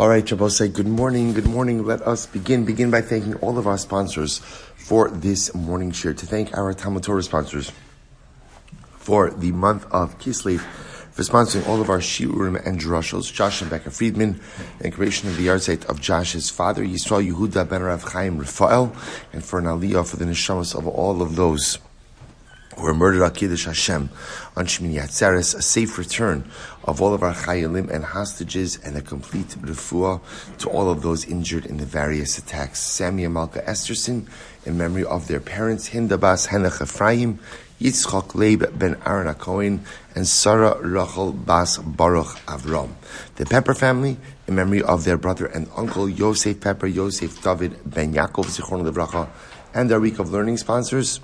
All right, Shabbos, good morning. Let us begin by thanking all of our sponsors for this morning share. To thank our TALMUD TORAH sponsors for the month of Kislev, for sponsoring all of our Shiurim and Drushos, Josh and Becca Friedman, and creation of the yahrzeit of Josh's father, Yisroel Yehuda ben HaRav Chaim Rephael, and for an aliyah for the Neshamas of all of those who were murdered al Kiddush Hashem on Shmini Atzeres, a safe return of all of our chayalim and hostages, and a complete refuah to all of those injured in the various attacks. Sammy and Malka Esterson, in memory of their parents, Hinda bas Henech Ephraim, Yitzchak Leib ben Aaron HaKohen, and Sarah Rachel bas Baruch Avram. The Pepper family, in memory of their brother and uncle, Yosef Pepper, Yosef David ben Yaakov, Zichron Livracha, and our week of learning sponsors,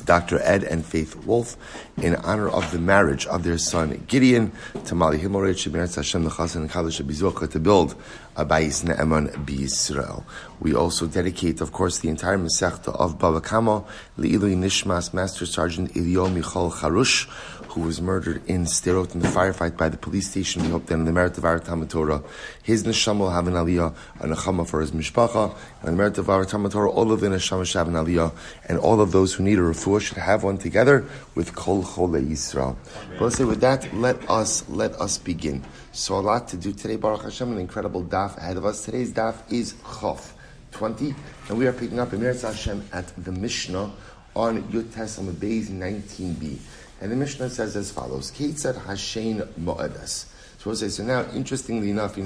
Dr. Ed and Faith Wolf, in honor of the marriage of their son Gideon, Tamali Himoret Shemeretz Hashem Nechasan and Kadosh Bizocha, to build a Bayis Ne'eman B'Yisrael. We also dedicate, of course, the entire Maseches of Bava Kamma Le'ilui Nishmas Master Sergeant Eliyahu Harush, who was murdered in Sderot in the firefight by the police station. We hope that in the merit of our TALMUD TORAH, his Neshama will have an aliyah, a Nechama for his mishpacha, and in the merit of our TALMUD TORAH, all of the Neshama should have an aliyah, and all of those who need a refuah should have one together with Kol Chole Yisrael. But let's say with that, let us begin. So a lot to do today, Baruch Hashem, an incredible daf ahead of us. Today's daf is Chof 20, and we are picking up Emeretz Hashem at the Mishnah on Yud Tes Amud Beis 19b. And the Mishnah says as follows: Keitzad Hashen Moedas. So now, interestingly enough, in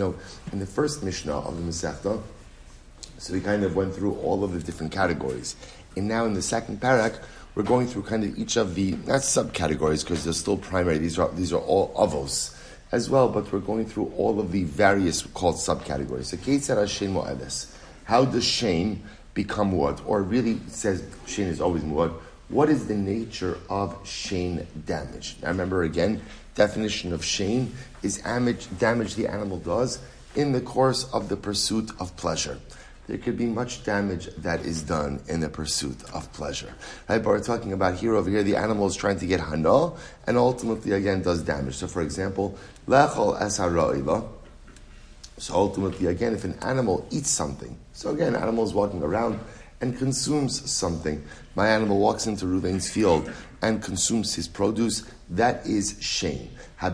the first Mishnah of the Masechta, so we kind of went through all of the different categories. And now in the second parak, we're going through kind of each of the, not subcategories, because they're still primary, these are all avos as well, but we're going through all of the various called subcategories. So Keitzad Hashen Moedas. How does shame become what? Or really, it says shame is always what? What is the nature of shame damage? Now remember again, definition of shame is damage the animal does in the course of the pursuit of pleasure. There could be much damage that is done in the pursuit of pleasure. Right, but we're talking about here, over here, the animal is trying to get hana, and ultimately again does damage. So for example, lechol es ha'ra'ila. So ultimately again, if an animal eats something, so again, an animal is walking around and consumes something. My animal walks into Reuven's field and consumes his produce. That is shame. So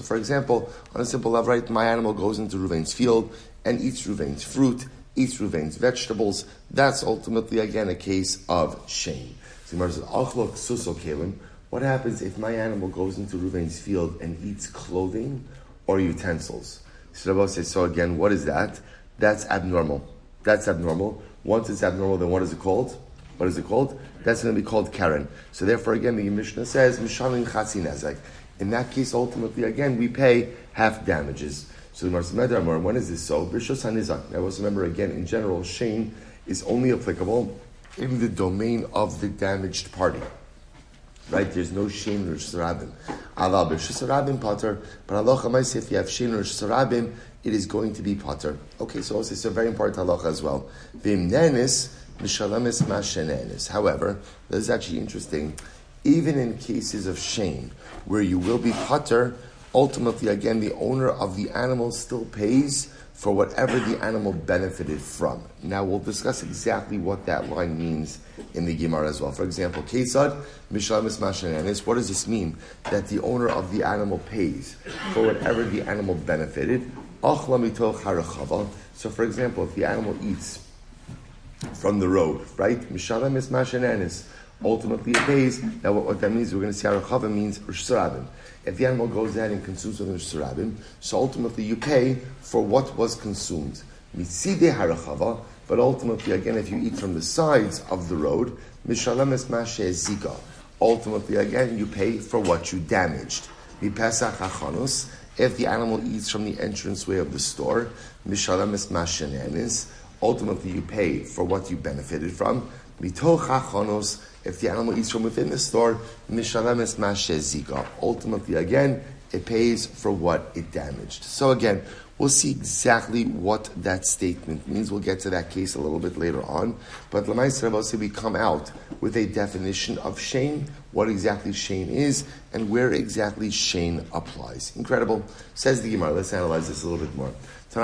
for example, on a simple level, right, my animal goes into Reuven's field and eats Reuven's fruit, eats Reuven's vegetables. That's ultimately, again, a case of shame. So what happens if my animal goes into Reuven's field and eats clothing or utensils? So again, what is that? That's abnormal. Once it's abnormal, then what is it called? That's going to be called Karen. So therefore, again, the Mishnah says, Mishalim Chatzi Nezek. In that case, ultimately, again, we pay half damages. So the Marsamedar, when is this so? B'Rishos HaNizak. Now, also remember, again, in general, shame is only applicable in the domain of the damaged party. Right? There's no shame in Rosh Hashanah. Allah B'Rishos Hashanah Pater, but Allah Chamay, if you have shame in Rosh Hashanah, it is going to be Pater. Okay, so also it's a very important halacha as well. However, this is actually interesting. Even in cases of shame, where you will be Pater, ultimately, again, the owner of the animal still pays for whatever the animal benefited from. Now, we'll discuss exactly what that line means in the Gemara as well. For example, Kesad, Mishalamis Mashanenis, what does this mean? That the owner of the animal pays for whatever the animal benefited. So, for example, if the animal eats from the road, right? Mishalamis Mashanenis, ultimately it pays. Now, what that means, we're going to see Harachava means Rosh Hashanah. If the animal goes ahead and consumes within Rosh Hashanah, so ultimately you pay for what was consumed. Mitzide Harachava, but ultimately, again, if you eat from the sides of the road, Mishalamis Mashe Zika, ultimately, again, you pay for what you damaged. Mipesach Hachanus, if the animal eats from the entranceway of the store, Mishalamis Mashanenis, ultimately you pay for what you benefited from. Mitoch Hachanos, if the animal eats from within the store, Mishalamis Mashe Zika. Ultimately, again, it pays for what it damaged. So again, We'll see exactly what that statement means. We'll get to that case a little bit later on. But L'maisra we come out with a definition of shein, what exactly shein is, and where exactly shein applies. Incredible. Says the Gemara. Let's analyze this a little bit more. So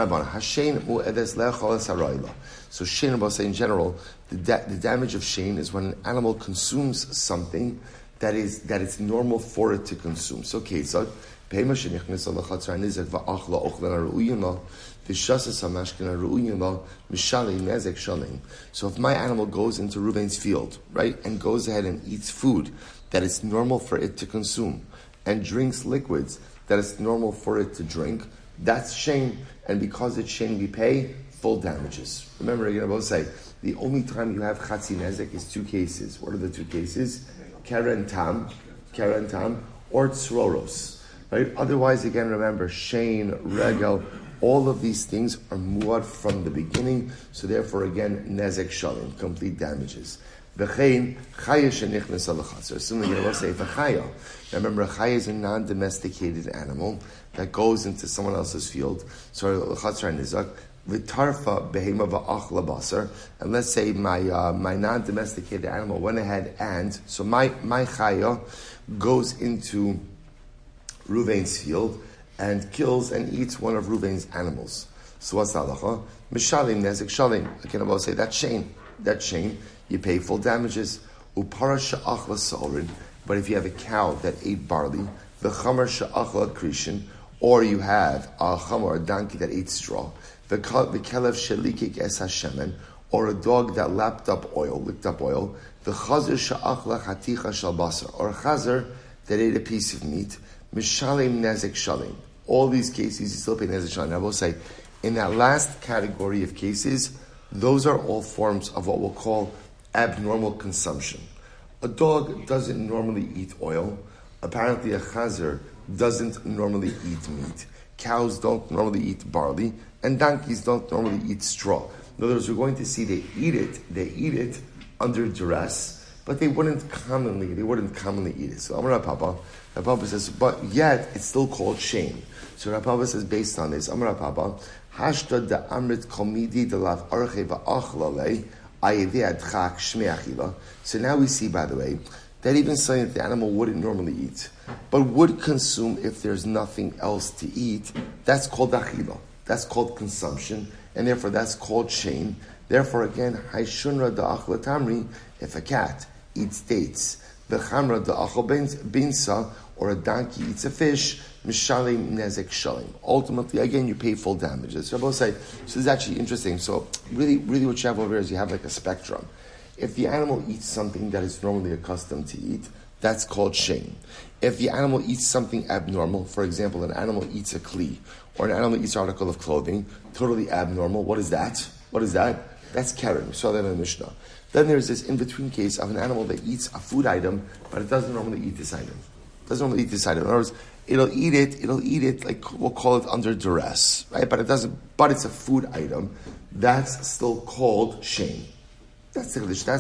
shein in general, the damage of shein is when an animal consumes something that it's normal for it to consume. So so if my animal goes into Reuven's field, right, and goes ahead and eats food that is normal for it to consume, and drinks liquids that is normal for it to drink, that's shein, and because it's shein, we pay full damages. Remember, I'm going to both say, the only time you have chatzi nezek is two cases. What are the two cases? Keren tam, or tzroros. Right? Otherwise, again, remember, shein, regel, all of these things are muad from the beginning. So therefore, again, nezek shalim, complete damages. V'chein, chaya shenichnes al chatzor. Similarly, I will say, if a chaya, remember, a chaya is a non-domesticated animal that goes into someone else's field. So, chatzor nizak, v'tarfa behema v'achla basar. And let's say my non-domesticated animal went ahead and, so my chaya goes into Reuven's field and kills and eats one of Reuven's animals. So what's the halacha? Mishalim nezek shalim. Again, I will say that's shein. That's shein. You pay full damages. Upara she'achla sa'orin. But if you have a cow that ate barley, the chamer she'achla krishin, or you have a chamer, a donkey that ate straw, the kelev she'likik es hashemen, or a dog that licked up oil, the chazer she'achla chaticha shal basar, or a chazer that ate a piece of meat, mishalim nezek shalim. All these cases, you still pay nezek shalim. I will say, in that last category of cases, those are all forms of what we'll call abnormal consumption. A dog doesn't normally eat oil. Apparently, a chazer doesn't normally eat meat. Cows don't normally eat barley, and donkeys don't normally eat straw. In other words, we're going to see they eat it under duress, but they wouldn't commonly eat it. So Amar Papa says, but yet it's still called shein. So Papa says, based on this, Amar Papa, Hashta da amrit komidi de lav arche va'achlale ayedeh adchak shmei achila. So now we see, by the way, that even something that the animal wouldn't normally eat, but would consume if there's nothing else to eat, that's called achila. That's called consumption, and therefore that's called shein. Therefore, again, haishunra da achla tamri, if a cat eats dates, the chamra da achol binsa, or a donkey eats a fish, mishalim nezek shalim. Ultimately, again, you pay full damages. So I will say, so this is actually interesting. So really what you have over here is you have like a spectrum. If the animal eats something that is normally accustomed to eat, that's called shein. If the animal eats something abnormal, for example, an animal eats a kli, or an animal eats an article of clothing, totally abnormal, what is that? That's keren. We saw that in the Mishnah. Then there's this in-between case of an animal that eats a food item, but it doesn't normally eat this item. In other words, it'll eat it, like we'll call it under duress, right? But it's a food item. That's still called shein. That's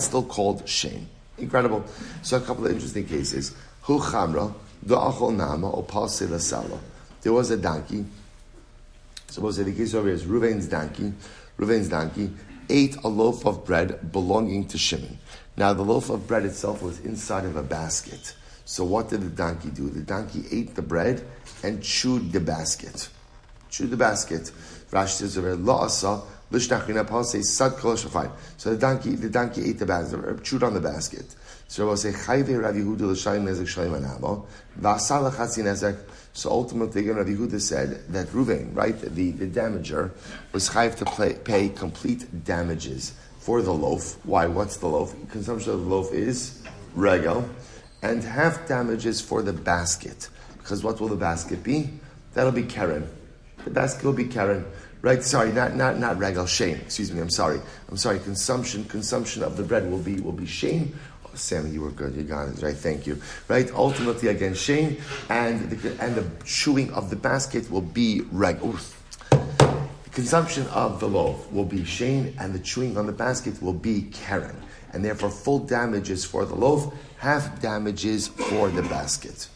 still called shein. Incredible. So a couple of interesting cases. Hu chamra, da'achol nama, or palse la sala. There was a donkey. Suppose the case over here is Reuven's donkey ate a loaf of bread belonging to Shimon. Now the loaf of bread itself was inside of a basket. So what did the donkey do? The donkey ate the bread and chewed the basket. Rashi says over la'asa lishnachina palse sad kol shafai. So the donkey ate the basket, chewed on the basket. So we'll say chayve Rabbi Yehuda l'shayim nezek sheleima namo v'asal chatzi nezek. So ultimately, again, Rabbi Yehuda said that Reuven, right, the damager, was chayv to pay complete damages for the loaf. Why? What's the loaf? Consumption of the loaf is regel, and half damages for the basket. Because what will the basket be? That'll be keren. The basket will be keren. Right? Sorry, not regel, shein. Excuse me. I'm sorry. Consumption of the bread will be shein. Oh, Sammy, you were good. You got it. Right? Thank you. Right? Ultimately, again, shein, and the chewing of the basket will be regel. The consumption of the loaf will be shein, and the chewing on the basket will be keren. And therefore, full damages for the loaf, half damages for the basket.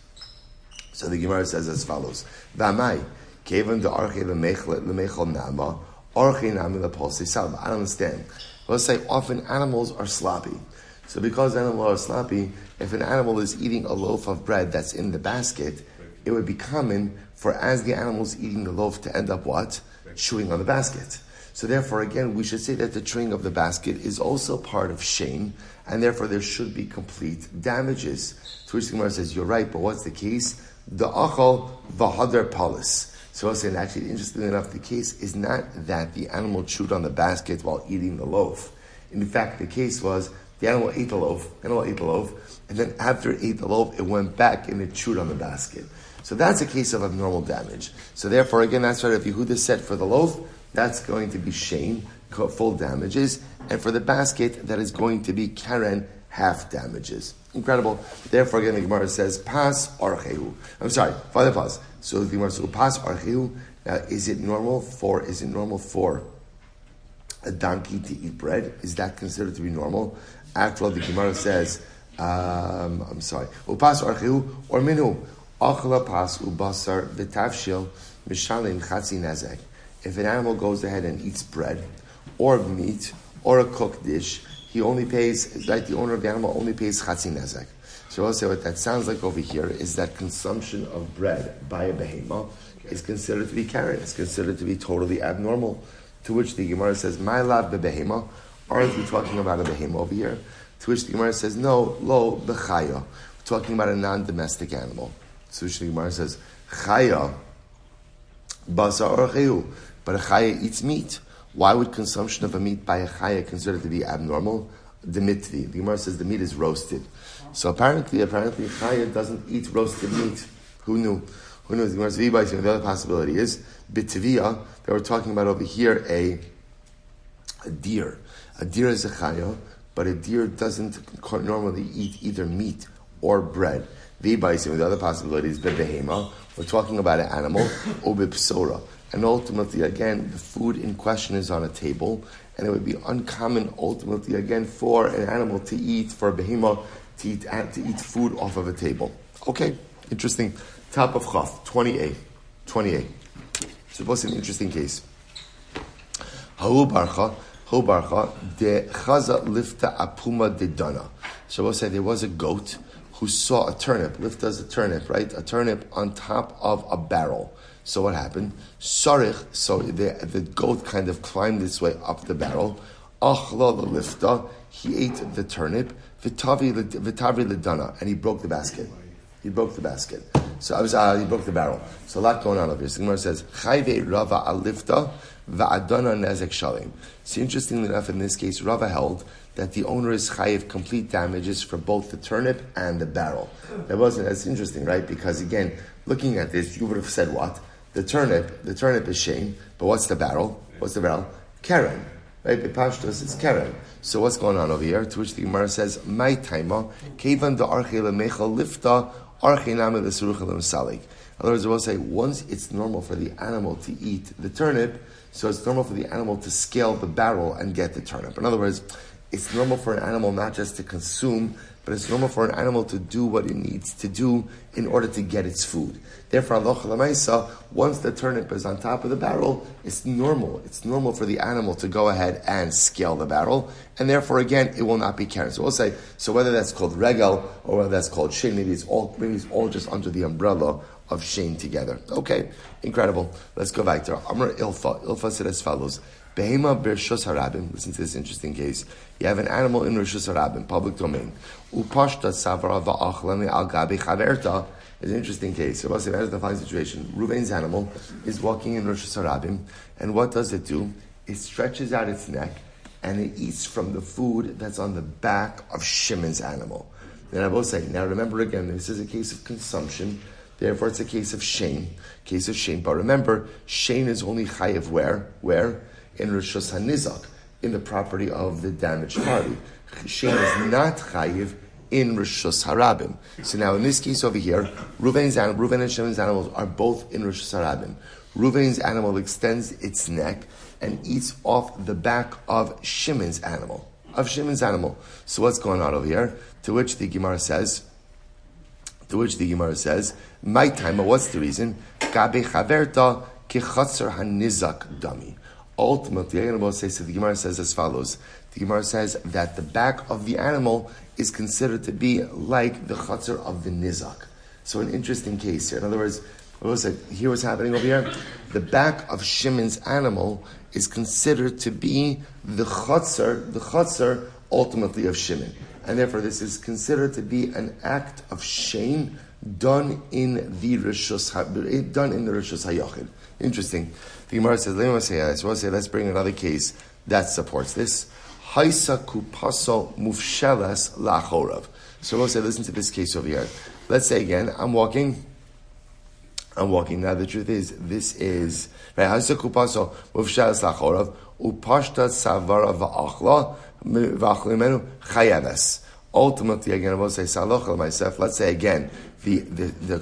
So the Gemara says as follows: V'amai Kevan the arche lemechol nama, arche nama lepolse salva. I don't understand. Let's say often animals are sloppy. So because animals are sloppy, if an animal is eating a loaf of bread that's in the basket, it would be common for as the animal's eating the loaf to end up what? Chewing on the basket. So therefore, again, we should say that the chewing of the basket is also part of shame, and therefore there should be complete damages. To which the Gemara says, you're right, but what's the case? The achal v'hadar palis. So I was saying, actually, interestingly enough, the case is not that the animal chewed on the basket while eating the loaf. In fact, the case was the animal ate the loaf, and then after it ate the loaf, it went back and it chewed on the basket. So that's a case of abnormal damage. So therefore, again, that's what Rabbi Yehuda said for the loaf, that's going to be shame, full damages, and for the basket, that is going to be karen, half damages. Incredible. Therefore, again, the Gemara says, pas archehu. I'm sorry, father pas. So the Gemara says, pas archehu. Now, is it normal for a donkey to eat bread? Is that considered to be normal? After all, the Gemara says, upas archehu or minu achla pas ubasar v'tavshil mishalim chatzi nezek. If an animal goes ahead and eats bread, or meat, or a cooked dish, he only pays, right, the owner of the animal only pays chatzi nezek. So I'll say what that sounds like over here is that consumption of bread by a behema is considered to be karen, it's considered to be totally abnormal. To which the Gemara says, my lab behema, aren't we talking about a behema over here? To which the Gemara says, no, lo bechaya. We're talking about a non-domestic animal. To which the Gemara says, chaya, basar archehu. But a chaya eats meat. Why would consumption of a meat by a chaya considered to be abnormal? The mitvi. The Gemara says the meat is roasted. So apparently chaya doesn't eat roasted meat. Who knew? The Gemara says, the other possibility is, bitvia, that we're talking about over here a deer. A deer is a chaya, but a deer doesn't normally eat either meat or bread. The other possibility is behema. We're talking about an animal, obipsora. And ultimately, again, the food in question is on a table, and it would be uncommon, ultimately, again, for an animal to eat, for a behema to eat food off of a table. Okay, interesting. Top of Chaf, 28. Suppose an interesting case. Hu barcha de chaza lifta apuma de dana. Shabbos said there was a goat who saw a turnip. Lifta is a turnip, right? A turnip on top of a barrel. So what happened? Sarich, so the goat kind of climbed its way up the barrel. Achla the lifta, he ate the turnip. Vitavi ledana, and he broke the basket. He broke the barrel. So a lot going on over here. So the Gemara says, Chayve Rava alifta va'adana nezek shalim. So interestingly enough, in this case, Rava held that the owner is chayiv complete damages for both the turnip and the barrel. That's interesting, right? Because again, looking at this, you would have said what? The turnip is shame, but what's the barrel? Karen. Right? Bepashtos is karen. So what's going on over here? To which the Gemara says, my taima, kevan da arche lemecha lifta, arche name lesurucha lemsalig. In other words, we'll say, once it's normal for the animal to eat the turnip, so it's normal for the animal to scale the barrel and get the turnip. In other words, it's normal for an animal not just to consume, but it's normal for an animal to do what it needs to do in order to get its food. Therefore, once the turnip is on top of the barrel, it's normal. It's normal for the animal to go ahead and scale the barrel, and therefore, again, it will not be karen. So we'll say, so whether that's called regal or whether that's called shein, maybe it's all just under the umbrella of shein together. Okay, incredible. Let's go back to Amr Ilfa. Ilfa said as follows. Behema b'rshus harabim. Listen to this interesting case. You have an animal in rshus harabim, public domain. Upashta savara va'achlami al gabi chaverta. It's an interesting case. So imagine the following situation. Ruvain's animal is walking in rshus harabim, and what does it do? It stretches out its neck, and it eats from the food that's on the back of Shimon's animal. Then I will say, now remember again, this is a case of consumption. Therefore, it's a case of shame. But remember, shame is only chayiv where? In Rishus HaNizak, in the property of the damaged party. Shame is not chayiv in Rishus Harabim. So now in this case over here, Reuven and Shimon's animals are both in Rishus Harabim. Reuven's animal extends its neck and eats off the back of Shimon's animal. So what's going on over here? To which the Gemara says, my time, what's the reason? Gabe chaverta Kichatzer hanizak dami. Ultimately, I'm going to say, so the Gemara says as follows. The Gemara says that the back of the animal is considered to be like the chatzar of the nizak. So an interesting case here. In other words, here what's happening over here. The back of Shimon's animal is considered to be the chatzar ultimately of Shimon. And therefore this is considered to be an act of shame done in the Rishus HaYachid. Interesting. The Gemara says, let's bring another case that supports this. Haisa kupaso mufshelas lachorav. So we'll say, listen to this case over here. Let's say again, I'm walking. Now the truth is, this is Haisa kupaso mufshelas lachorav upashta savara va'achla va'achlimenu chayaves. Ultimately, again, I will say saloch myself. Let's say again, the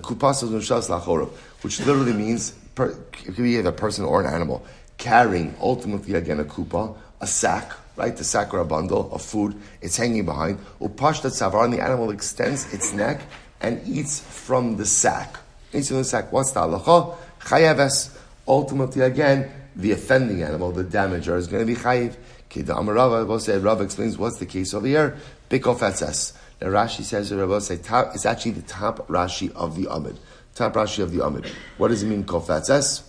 kupaso mufshelas lachorav, which literally means it could be either a person or an animal carrying ultimately again a kupa, a sack. Right, the sack or a bundle of food, it's hanging behind. Upashta tzavar, and the animal extends its neck and eats from the sack. Eats from the sack. What's the halacha? Chayaves. Ultimately, again, the offending animal, the damager, is going to be chayiv. Kida Amarava, we'll say, Rav explains what's the case over here. Bikofetzes. Now Rashi says, we'll say, it's actually the top Rashi of the Amud. Top Rashi of the Amud. What does it mean, kofetzes?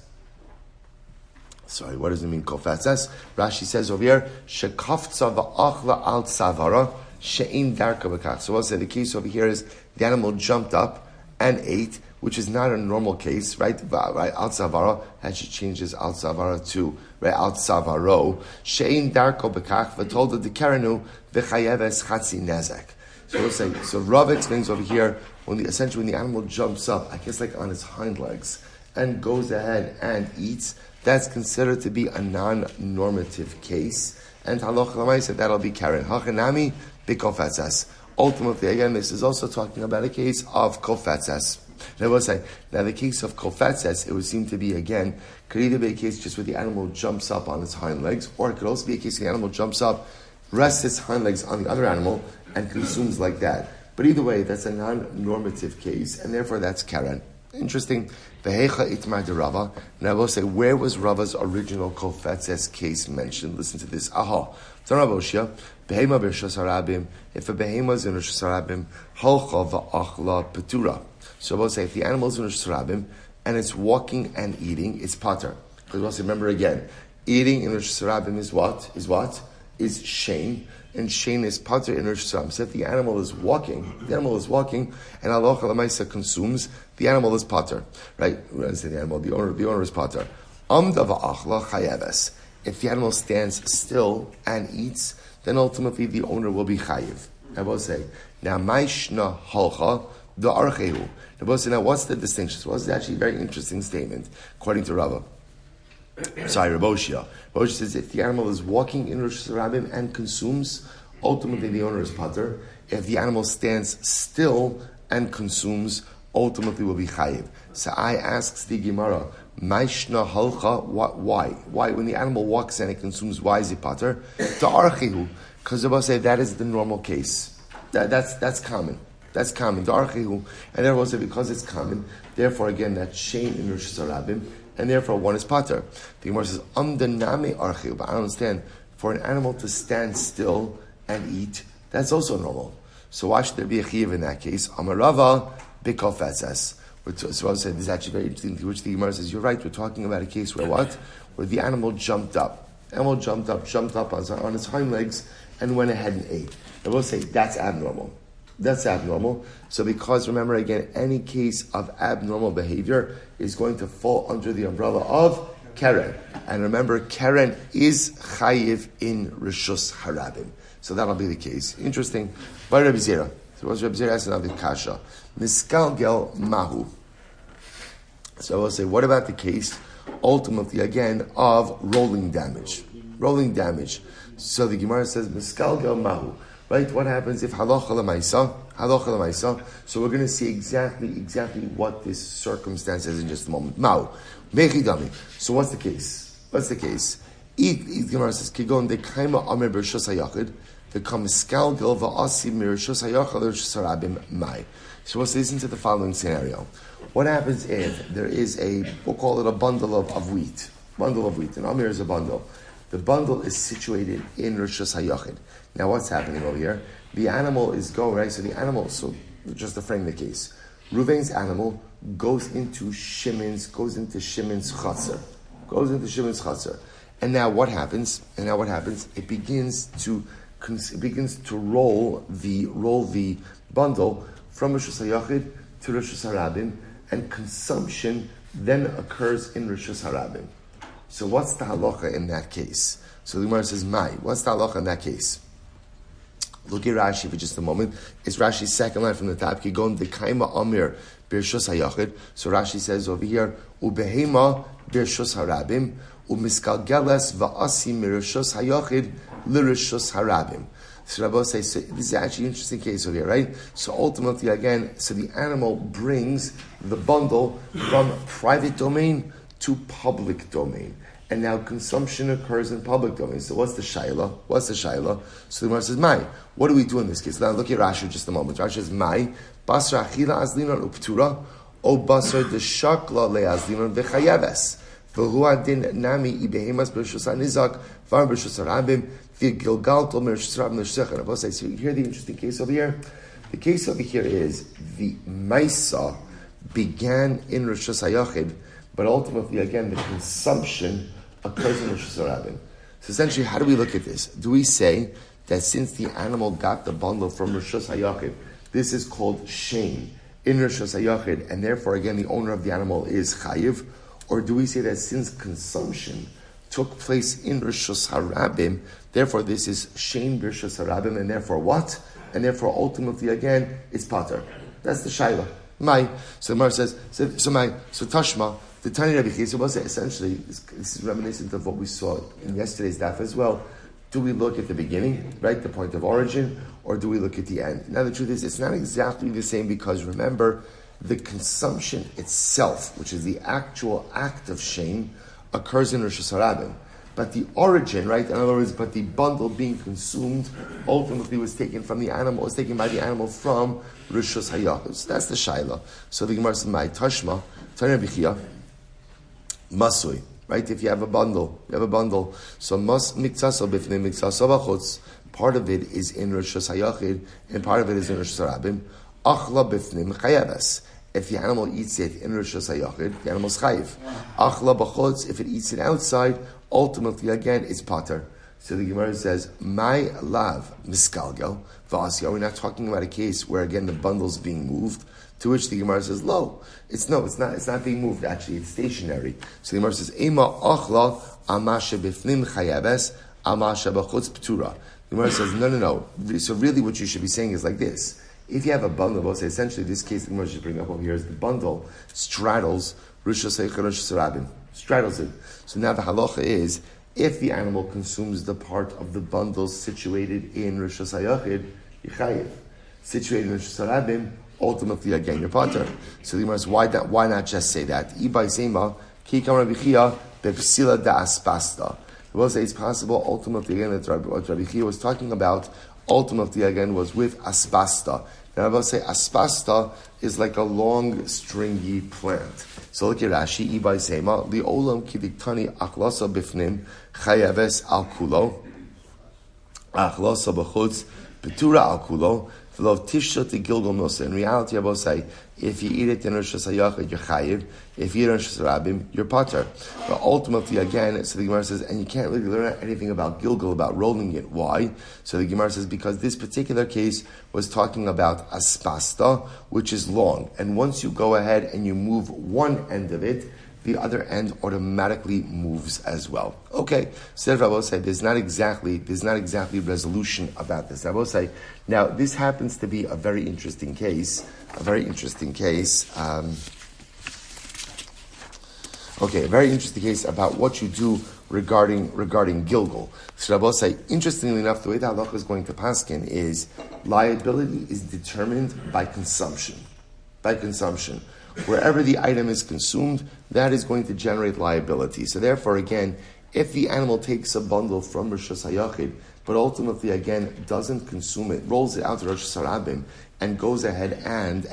What does it mean, kofetzes? Rashi says over here, shekafza va'achla al tzavara she'in darka b'kach. So we'll say the case over here is the animal jumped up and ate, which is not a normal case, right? Al tzavara, actually changes al tzavara to al tzavaro. She'in darka b'kach v'told the kerenu v'chayeves chatzi nezek. So we'll say, so Rav explains over here, when the animal jumps up, I guess like on its hind legs, and goes ahead and eats, that's considered to be a non-normative case. And halacha l'maisa, that'll be karen. Hachanami b'kofetzes. Ultimately, again, this is also talking about a case of kofetzes. Now, we'll say, the case of kofetzes, it would seem to be, again, could either be a case just where the animal jumps up on its hind legs, or it could also be a case where the animal jumps up, rests its hind legs on the other animal, and consumes like that. But either way, that's a non-normative case, and therefore that's karen. Interesting. Vehecha itmar de Rava. And I will say, where was Rava's original kofetzes case mentioned? Listen to this. Aha. Tanaboshia. Behema b'rishos harabim. If a behema is in rishos harabim, halcha va'achla petura. So I will say, if the animal is in rishos harabim and it's walking and eating, it's pater. Because we'll say, remember again, eating in rishos harabim is what? Is shame. And shame is pater in Rosh Hashanah. So if the animal is walking, and Allah Lamaisa consumes, the animal is pater. Right? We're going to say the animal, the owner is pater. Amda va'achla chayaves. If the animal stands still and eats, then ultimately the owner will be chayiv. I will say, now maishna halcha da'archehu. I will say, now what's the distinction? So it's actually a very interesting statement, according to Rava. Raboshia. Raboshia says if the animal is walking in Rosh Hashanah and consumes, ultimately the owner is pater. If the animal stands still and consumes, ultimately will be chayiv. So I asks the Gemara, Maishna halcha, why? Why? When the animal walks and it consumes, why is it pater? Ta'archihu. Because the Rabbi say that is the normal case. That's common. That's common. Ta'archihu. And therefore say because it's common, therefore again that shame in Rosh Hashanah, and therefore one is pater. The Gemara says, Amdaname archiv. But I don't understand. For an animal to stand still and eat, that's also normal. So why should there be a chiyuv in that case? Amarava bikofetzes. So I was saying this is actually very interesting, to which the Gemara says, you're right, we're talking about a case where what? Where the animal jumped up. Animal jumped up on its hind legs and went ahead and ate. I will say that's abnormal. That's abnormal. So because, remember again, any case of abnormal behavior is going to fall under the umbrella of Keren. And remember, Keren is chayiv in Rishus Harabim. So that'll be the case. Interesting. By Rabbi Zera. So what's Rabbi Zera asking another kasha? Miskalgel mahu. So I will say, what about the case, ultimately, again, of rolling damage? Rolling damage. So the Gemara says, Miskalgel mahu. Right? What happens if halacha l'maisa? So we're going to see exactly what this circumstance is in just a moment. Mau. Mechidami. So what's the case? Gemara says, Kigon de kaima amer b'rishos hayachid, the kamiskalgel va'asi mirishos hayachid l'rishos harabim mai. So let's listen to the following scenario. What happens if there is we'll call it a bundle of wheat. Bundle of wheat. An Amir is a bundle. The bundle is situated in Rishus HaYachid. Now what's happening over here? The animal is going, right? So just to frame the case, Reuven's animal goes into Shimon's chatzar. And now what happens? It begins to roll the bundle from Rishus HaYachid to Rishus HaRabim, and consumption then occurs in Rishus HaRabim. So what's the halacha in that case? So the Gemara says, what's the halacha in that case? Look at Rashi for just a moment. It's Rashi's second line from the top. Kigon de Kamma Amir Birshus HaYachid. So Rashi says over here, Ubehema Birshus HaRabim, Umiskalgeles Va'asi Mirshus HaYachid Lirshus HaRabim. So Rabbi says, so this is actually an interesting case over here, right? So ultimately, again, so the animal brings the bundle from private domain to public domain. And now consumption occurs in public domain. So what's the shayla? So the Gemara says, what do we do in this case? Now look at Rashi just a moment. Rashi says, basra achila azlinon uptura, o basra deshakla leazlinon v'chayeves. V'hu adin nami ibehemas b'rishus hanizak, var b'rishus harabim, v'gilgalto b'rishus harabim l'shechar. So you hear the interesting case over here? The case over here is the Maisa began in Rishus HaYachid, but ultimately, again, the consumption occurs in Rishus HaRabim. So essentially, how do we look at this? Do we say that since the animal got the bundle from Rishus HaYachid, this is called shame in Rishus HaYachid, and therefore, again, the owner of the animal is chayiv? Or do we say that since consumption took place in Rishus HaRabim, therefore this is shame Rishus HaRabim, and therefore what? And therefore, ultimately, again, it's pater. That's the shayla. So the Gemara says, so Tashma, the Tani Rabbi Chizkiah was essentially, this is reminiscent of what we saw in yesterday's daf as well. Do we look at the beginning, right, the point of origin, or do we look at the end? Now the truth is, it's not exactly the same, because remember, the consumption itself, which is the actual act of shame, occurs in Rishus HaRabim. But the origin, right, in other words, but the bundle being consumed ultimately was taken by the animal from Rishus HaYachid. So that's the shayla. So the Gemara says, Tashma, Tani Rabbi Chizkiah, Masui, right? If you have a bundle. So miktsasol bifnei miktsasol b'chutz. Part of it is in Rishus HaYachid, and part of it is in Rishus HaRabim. Achla bifnei mechayeves. If the animal eats it in Rishus HaYachid, the animal's chayiv. Achla b'chutz. If it eats it outside, ultimately again it's pater. So the Gemara says, "My lav miskalgel v'asya." We're not talking about a case where again the bundle's being moved. To which the Gemara says, "Lo, it's not being moved. Actually, it's stationary." So the Gemara says, "Ema achla amashe b'fnim chayaves amashe b'chutz p'tura." The Gemara says, "No. So really, what you should be saying is like this: if you have a bundle, we'll say essentially this case the Gemara should bring up over here is the bundle straddles Rishus HaRabim, straddles it. So now the halacha is, if the animal consumes the part of the bundle situated in Rishus HaYachid, you're chayiv. Situated in Rishus HaRabim, ultimately again you're pater. So the Gemara says, why not just say that? Ibai Sema, Ki Kamma Rabbi Chizkiah, Bepsila da Aspasta. We'll say it's possible, ultimately again, that what Rabbi Chizkiah was talking about, ultimately again was with aspasta. Now I will say aspasta is like a long stringy plant. So look at Rashi, Ibai Sema, the olam kidiktani achlasa bifnim chayaves al kulo, achlasa b'chutz betura al kulo, v'lo tisha te gilgal nosa. In reality, I will say, if you eat it in Rishus HaYachid, you're chayiv. If you eat it in Rishus HaRabim, you're pater. But ultimately, again, so the Gemara says, and you can't really learn anything about gilgal, about rolling it. Why? So the Gemara says, because this particular case was talking about aspasta, which is long. And once you go ahead and you move one end of it, the other end automatically moves as well. Okay, so I will say there's not exactly resolution about this. I will say, now this happens to be a very interesting case. A very interesting case about what you do regarding Gilgal. So I will say, interestingly enough, the way the halacha is going to paskin is liability is determined by consumption. Wherever the item is consumed, that is going to generate liability. So therefore, again, if the animal takes a bundle from Rishus HaYachid, but ultimately, again, doesn't consume it, rolls it out to Rishus HaRabim, and goes ahead and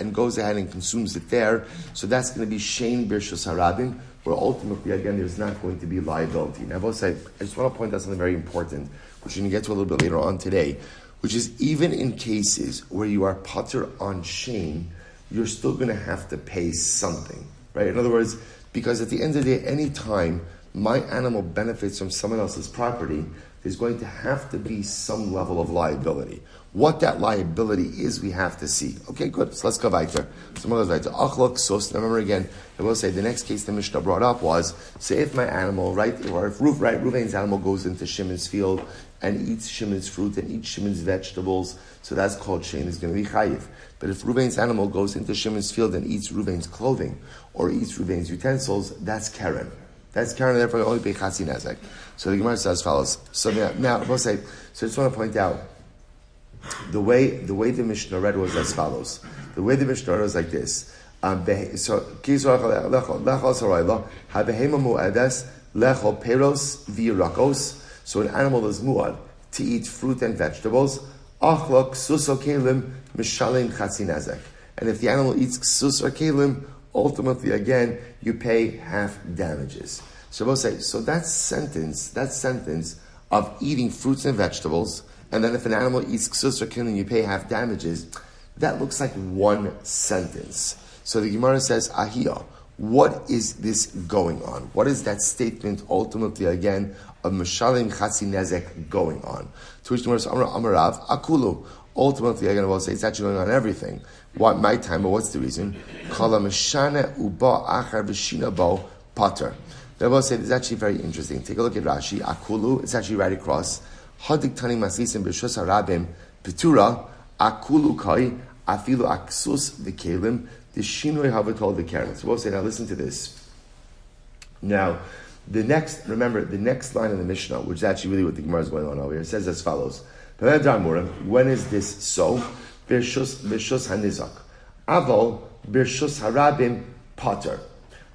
consumes it there. So that's going to be shein birshus harabim, where ultimately, again, there's not going to be liability. Now, I just want to point out something very important, which we're going to get to a little bit later on today, which is even in cases where you are patur on shein, you're still going to have to pay something, right? In other words, because at the end of the day, any time my animal benefits from someone else's property, there's going to have to be some level of liability. What that liability is, we have to see. Okay, good. So let's go weiter. Remember again, I will say the next case the Mishnah brought up was, say if my animal, or if Reuven's animal goes into Shimon's field and eats Shimon's fruit and eats Shimon's vegetables, so that's called shein, is going to be chayiv. But if Reuven's animal goes into Shimon's field and eats Reuven's clothing or eats Reuven's utensils, that's Karen. That's Karen, and therefore only pay chatzi nezek. So the Gemara says as follows. So now I will say, so I just want to point out, the way the Mishnah read was as follows. The way the Mishnah read was like this. So an animal is muad to eat fruit and vegetables. And if the animal eats ksus or kelim, ultimately again you pay half damages. So we'll say, so that sentence of eating fruits and vegetables, and then if an animal eats ksus or kelim, you pay half damages, that looks like one sentence. So the Gemara says, Ahiyah, what is this going on? What is that statement ultimately again of Mishalim Chatzi Nezek going on? To which the Gemara says, Amarav, Akulu. Ultimately, again, I will say it's actually going on everything. What my time, but what's the reason? Kala Mishana Uba Achar Vishina Bo Pater. I will say it's actually very interesting. Take a look at Rashi. Akulu, it's actually right across. Hadik Tani Masisim B'Shus Harabim Petura Akulu Kai Afilu Aksus V'Kelim the Shinoi Havatol V'Karen. So we'll say, now listen to this. Now, the next line in the Mishnah, which is actually really what the Gemara is going on over here, says as follows. When is this so? Birshus hanizak. Avol birshus harabim pater.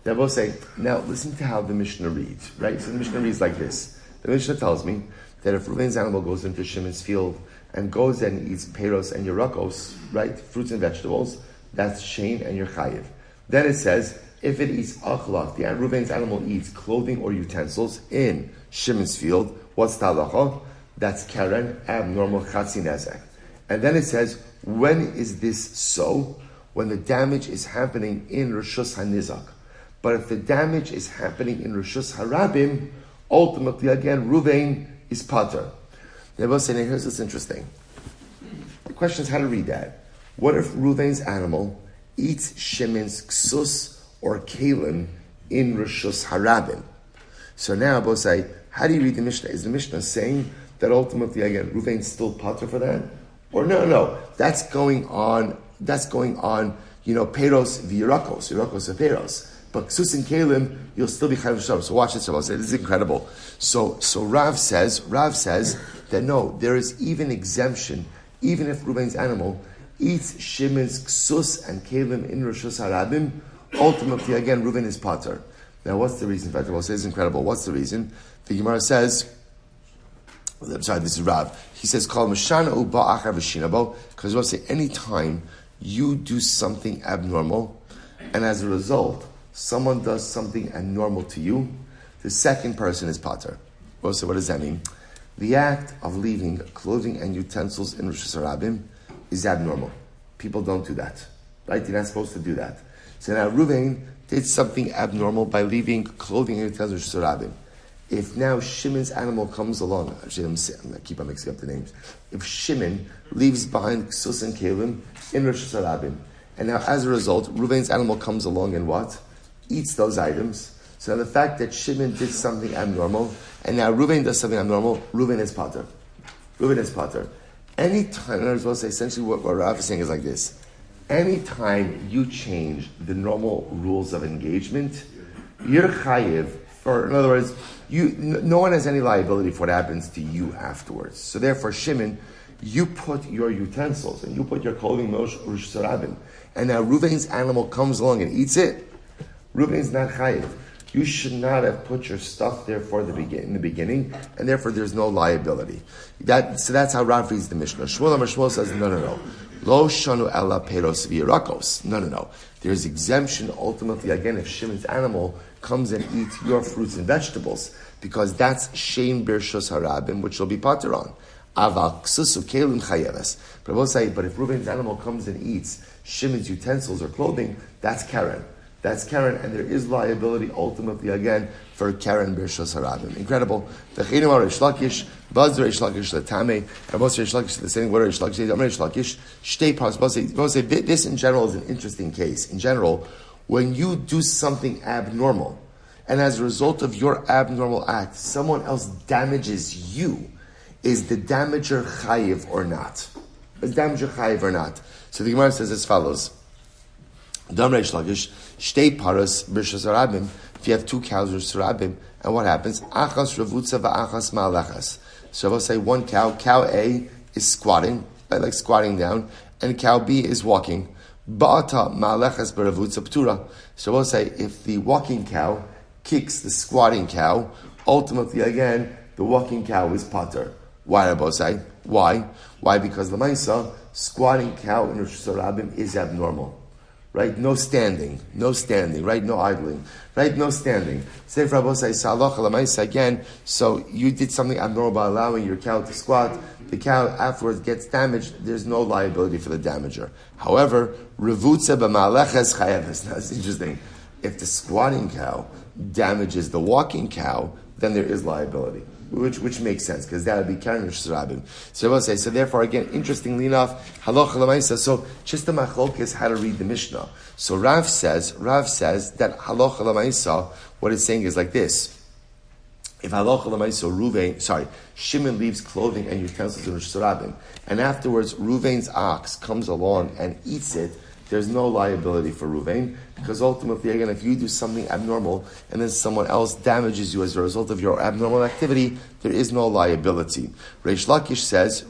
They will say, now listen to how the Mishnah reads, right? So the Mishnah reads like this. The Mishnah tells me that if Reuven's animal goes into Shimon's field and goes and eats peros and yerakos, right, fruits and vegetables, that's shein and you're chayiv. Then it says, if it eats achlach, the Reuven's animal eats clothing or utensils in Shimon's field, what's the halacha? That's Karen, abnormal chatzi nezek. And then it says, when is this so? When the damage is happening in Rishus HaNizak. But if the damage is happening in Rishus HaRabim, ultimately again, Reuven is pater. They will say, now here's what's interesting. The question is how to read that. What if Reuven's animal eats Shimon's ksus or kalim in Rishus HaRabim? So now, both say, how do you read the Mishnah? Is the Mishnah saying that ultimately, again, Reuven's still pater for that? Or no, that's going on, peros v'yirakos and peros. But ksus and kalim, you'll still be chayav sham. So watch this, this is incredible. So Rav says that no, there is even exemption, even if Reuven's animal eats Shimon's ksus and kalim in Rishus HaRabim, ultimately, again, Reuven is pater. Now, what's the reason for that? Well, it's incredible. What's the reason? The Gemara says, I'm sorry, this is Rav. He says, "Kol mishana uba achar v'shinabo," because we'll say any time you do something abnormal, and as a result, someone does something abnormal to you, the second person is pater. Well, so what does that mean? The act of leaving clothing and utensils in Rishus HaRabim is abnormal. People don't do that, right? You're not supposed to do that. So now Reuven did something abnormal by leaving clothing and utensils in Rishus HaRabim. If now Shimon's animal comes along, actually, I keep on mixing up the names. If Shimon leaves behind Ksus and Kalim in Rishus HaRabim, and now as a result, Reuven's animal comes along and what? Eats those items. So now the fact that Shimon did something abnormal, and now Reuven does something abnormal, Reuven is pater. Anytime, in other words, essentially what Rav is saying is like this. Anytime you change the normal rules of engagement, you're chayiv. Or in other words, no one has any liability for what happens to you afterwards. So therefore, Shimon, you put your utensils and you put your clothing in Rishus HaRabim, and now Reuven's animal comes along and eats it. Reuven's not chayiv. You should not have put your stuff there in the beginning, and therefore there's no liability. So that's how Rav reads the Mishnah. Shmuel says, no. Lo shanu ela peros v'yirakos. No. There's exemption ultimately, again, if Shimon's animal comes and eats your fruits and vegetables, because that's shein birshos harabim, which will be pater on. Aval ksusu kelim chayeves. But if Reuven's animal comes and eats Shimon's utensils or clothing, that's Karen. That's Karen, and there is liability ultimately again for Karen birshos harabim. Incredible. The chinim Reish Lakish, Baz Reish Lakish letame, and Baz Reish Lakish the same. What Reish Lakish says? Reish Lakish shtei pas. This in general is an interesting case. In general, when you do something abnormal, and as a result of your abnormal act, someone else damages you, is the damager chayiv or not? Is damager chayiv or not? So the Gemara says as follows. Dam Reish Lakish, shtei paras birshos harabim. If you have two cows or surabim, and what happens? Achas revutza va'achas ma'alechas. So we'll say one cow A is squatting, like squatting down, and cow B is walking. Ba'ata ma'alechas beravutza p'tura. So we'll say if the walking cow kicks the squatting cow, ultimately again, the walking cow is pater. Why, Rabbi say? Why? Because the Maisa, squatting cow in Rosh Hashanah is abnormal. Right? No standing, right? No idling, right? No standing. Say for Rabbi say, Salach la Maisa again, so you did something abnormal by allowing your cow to squat, the cow afterwards gets damaged, there's no liability for the damager. However, Revutza b'ma'aleches chayaves. That's interesting. If the squatting cow damages the walking cow, then there is liability, which makes sense, because that would be Karen Rabin. So I will say, so therefore, again, interestingly enough, halacha l'maisa, so just the machlok is how to read the Mishnah. So Rav says that halacha l'maisa, what it's saying is like this. If halacha l'maisa, Shimon leaves clothing and utensils in Rosh Hashanah, and afterwards Ruvain's ox comes along and eats it, there's no liability for Ruvain, because ultimately, again, if you do something abnormal and then someone else damages you as a result of your abnormal activity, there is no liability. Reish Lakish says,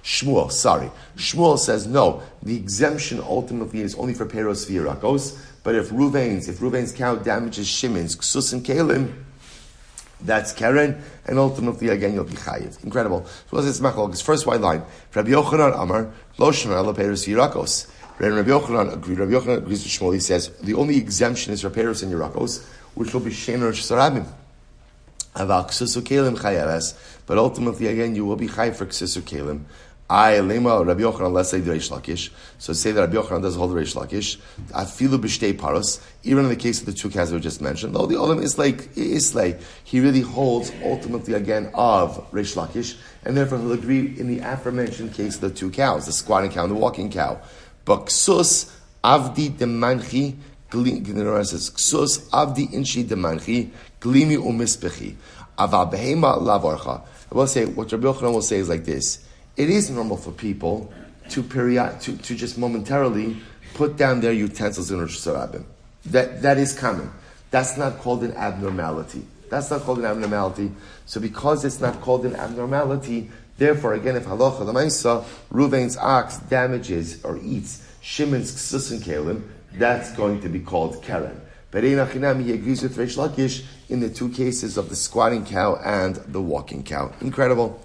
Shmuel says, no, the exemption ultimately is only for Peros V'Yirakos, but if Ruvain's cow damages Shimon's Ksus and Kalim, that's Karen, and ultimately again you'll be chayiv. Incredible. So what's this machlok? His first white line. Rabbi Yochanan Amar Lo Shana Ela Peros Yirakos. Rabbi Yochanan agrees with Shmuel. He says the only exemption is for Peros and Yirakos, which will be Shein Rosh Hashanah. Aval Ksusu Kalim chayaves, but ultimately again you will be chayiv for Ksusu Kalim. Lema Rabbi Yochanan, let's say the Reish Lakish. So say that Rabbi Yochanan does hold the Reish Lakish. Afilu b'shtei paros, even in the case of the two cows we just mentioned. Though the Olam is like he really holds ultimately again of Reish Lakish, and therefore he'll agree in the aforementioned case of the two cows, the squatting cow and the walking cow. But ksus avdi demanchi, says ksus avdi inchi demanchi, glimi umispechi, aval behema lavarcha. I will say what Rabbi Yochanan will say is like this. It is normal for people to just momentarily put down their utensils in Rosh Hashanah. That is common. That's not called an abnormality. So because it's not called an abnormality, therefore, again, if halacha l'maisa, Ruvain's ox damages or eats Shimon's ksus and kalim, that's going to be called karen. But he agrees with Reish Lakish in the two cases of the squatting cow and the walking cow. Incredible.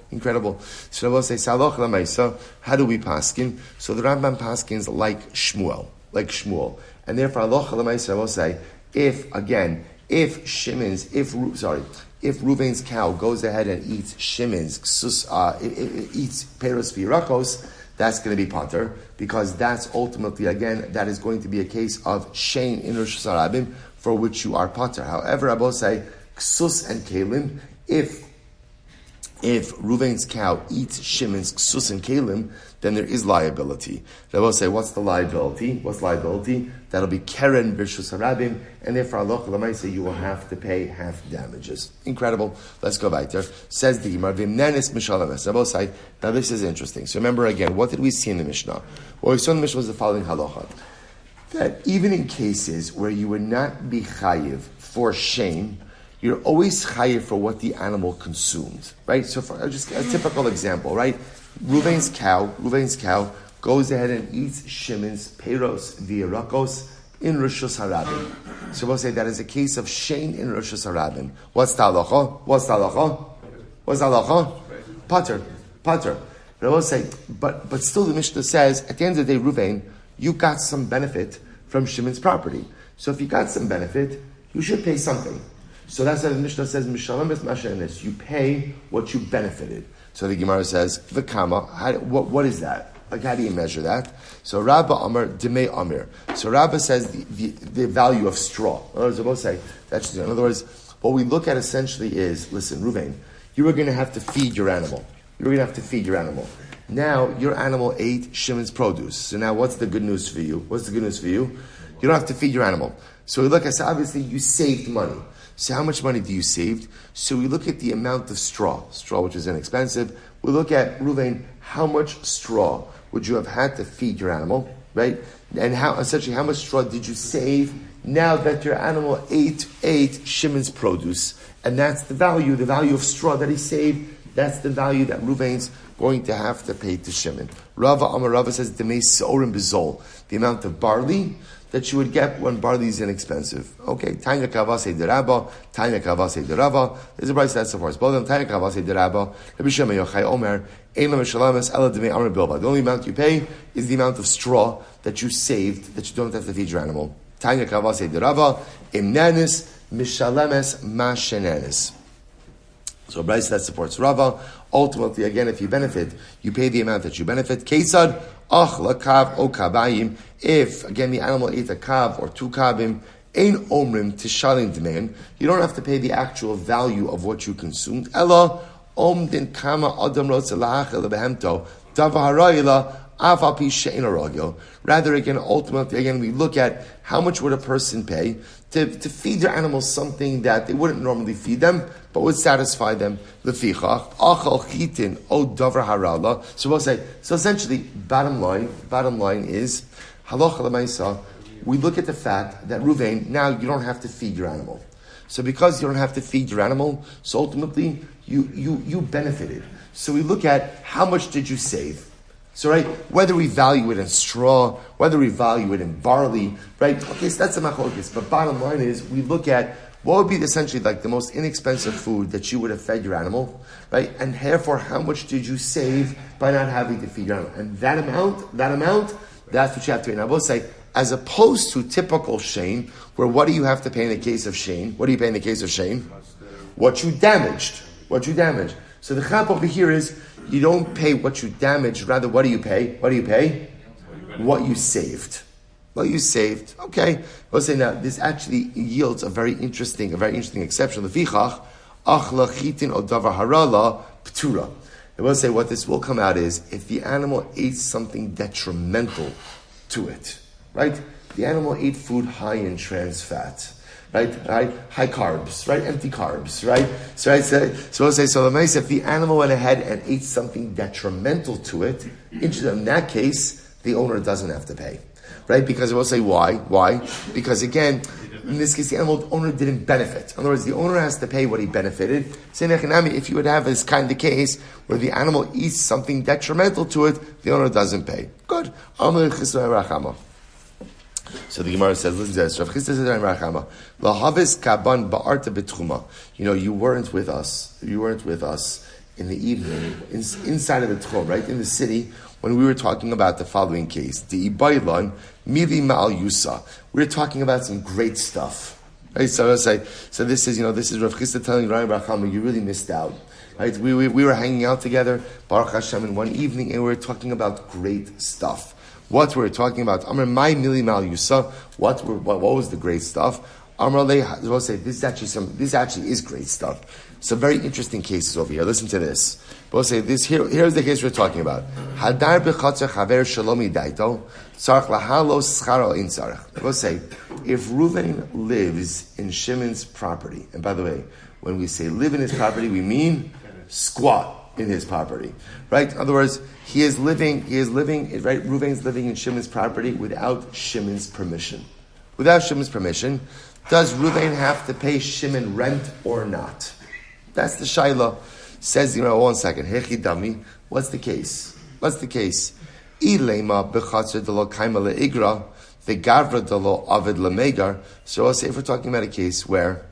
So I will say, Salach l'maisa, how do we paskin? So the Rambam paskins like Shmuel. And therefore, halacha l'maisa, I will say, if Ruvain's cow goes ahead and eats Shimon's, eats Peros V'Yirakos, that's going to be pater, because that's ultimately, again, that is going to be a case of shein in Rosh Hashanah, for which you are pater. However, I will say, ksus and kalim, if Ruvain's cow eats Shimon's ksus and kalim, then there is liability. I will say, what's the liability? That'll be keren b'rshus harabim, and therefore halacha l'maisa you will have to pay half damages. Incredible. Let's go back there. Says the Gemara, v'imnenis mishalames. I will say, now this is interesting. So remember again, what did we see in the Mishnah? What we saw in the Mishnah was the following halacha: that even in cases where you would not be chayiv for shame, you're always chayiv for what the animal consumed, right? So for just a typical example, right? Ruvain's cow goes ahead and eats Shimon's Peros V'Yirakos in Rosh Hashanah. So we'll say that is a case of shein in Rosh Hashanah. What's the halacha? Pater. But I will say, but still the Mishnah says, at the end of the day, Ruvain, you got some benefit from Shimon's property. So if you got some benefit, you should pay something. So that's why the Mishnah says, Mishalamis Mashenis, you pay what you benefited. So the Gemara says, the Kamma, what is that? Like, how do you measure that? So Rabba Amr, Demei Amir. So Rabba says the value of straw. In other words, I will say, in other words, what we look at essentially is, listen, Ruvain, you were going to have to feed your animal. Now, your animal ate Shimon's produce. So now what's the good news for you? You don't have to feed your animal. So we look at, so obviously you saved money. So how much money do you save? So we look at the amount of straw which is inexpensive. We look at, Ruvain, how much straw would you have had to feed your animal, right? And how much straw did you save now that your animal ate Shimon's produce? And that's the value of straw that he saved. That's the value that Ruvain's going to have to pay to Shimon. Rava says, Demei Seorim Bizol, the amount of barley that you would get when barley is inexpensive. Okay, Tanya Kavase de Rabba, Tanya Kavase de Rava. There's a price that supports both of them. Tanya Kavase de Rabba, Rabbi Shmuel Yochai Omer, Elam Shalamas, Ela Demei Amr Bilba. The only amount you pay is the amount of straw that you saved, that you don't have to feed your animal. Tanya Kavase de Rava, Imnanis, Mishalames, Mashenanis. So Bryce that supports Rava. Ultimately, again, if you benefit, you pay the amount that you benefit. Kesad, achla kav o kabayim. If, again, the animal ate a kav or two kavim, ein omrim tishalim demand. You don't have to pay the actual value of what you consumed. Ella, omdin kamma adam rotza lahachel behemto, davar harayla, afapi she'en aragil. Rather, again, ultimately, we look at how much would a person pay to feed their animals something that they wouldn't normally feed them, but would satisfy them. Lefichach, achal chitin, o davar harala. So we'll say, so essentially, bottom line is, halacha l'maisa, we look at the fact that Ruvain, now you don't have to feed your animal. So because you don't have to feed your animal, so ultimately, you benefited. So we look at how much did you save. So, right, whether we value it in straw, whether we value it in barley, right? Okay, so that's a machlokes. But bottom line is, we look at what would be essentially like the most inexpensive food that you would have fed your animal, right? And therefore, how much did you save by not having to feed your animal? And that amount, that's what you have to pay. Now, I will say, as opposed to typical shane, where what do you have to pay in the case of shane? What do you pay in the case of shane? What you damaged. So the chap over here is, you don't pay what you damaged, rather what do you pay? What you saved. Okay. Let's say now, this actually yields a very interesting exception. Lefichach, achla chitin o davar harala p'tura. I will say what this will come out is, if the animal ate something detrimental to it, right? The animal ate food high in trans fat. Right? High carbs, right? Empty carbs, right? So we'll say, so if the animal went ahead and ate something detrimental to it, in that case, the owner doesn't have to pay, right? Because we'll say, why? Because again, in this case, the owner didn't benefit. In other words, the owner has to pay what he benefited. So if you would have this kind of case where the animal eats something detrimental to it, the owner doesn't pay. Good. So the Gemara says, listen to this. Rav Chisda said, "Lahavis kaban ba'arta betchuma." You weren't with us in the evening, inside of the tchum, right in the city, when we were talking about the following case: the ibaylan mili ma'al yusa. We were talking about some great stuff, right? So I say, this is Rav Chisda telling Rabbi Chama, you really missed out. Right? We were hanging out together, Baruch Hashem, in one evening, and we were talking about great stuff. What we're talking about? Amr my mili mal yusa. What was the great stuff? Amr will say this actually is great stuff. Some very interesting cases over here. Listen to this. We'll say this here's the case we're talking about. Hadar b'chatzer chaver shalomi daito tzarich lahalo scharo in tzarich. We'll say if Reuven lives in Shimon's property, and by the way, when we say live in his property, we mean squat in his property, right? In other words, he is living, right? Reuven's living in Shimon's property without Shimon's permission. Does Reuven have to pay Shimon rent or not? That's the shaila. Says, 1 second. Hechi dami. What's the case? Ilema bechatzer delo kaima leigra, the gavra delo avid lemegar. So I'll say if we're talking about a case where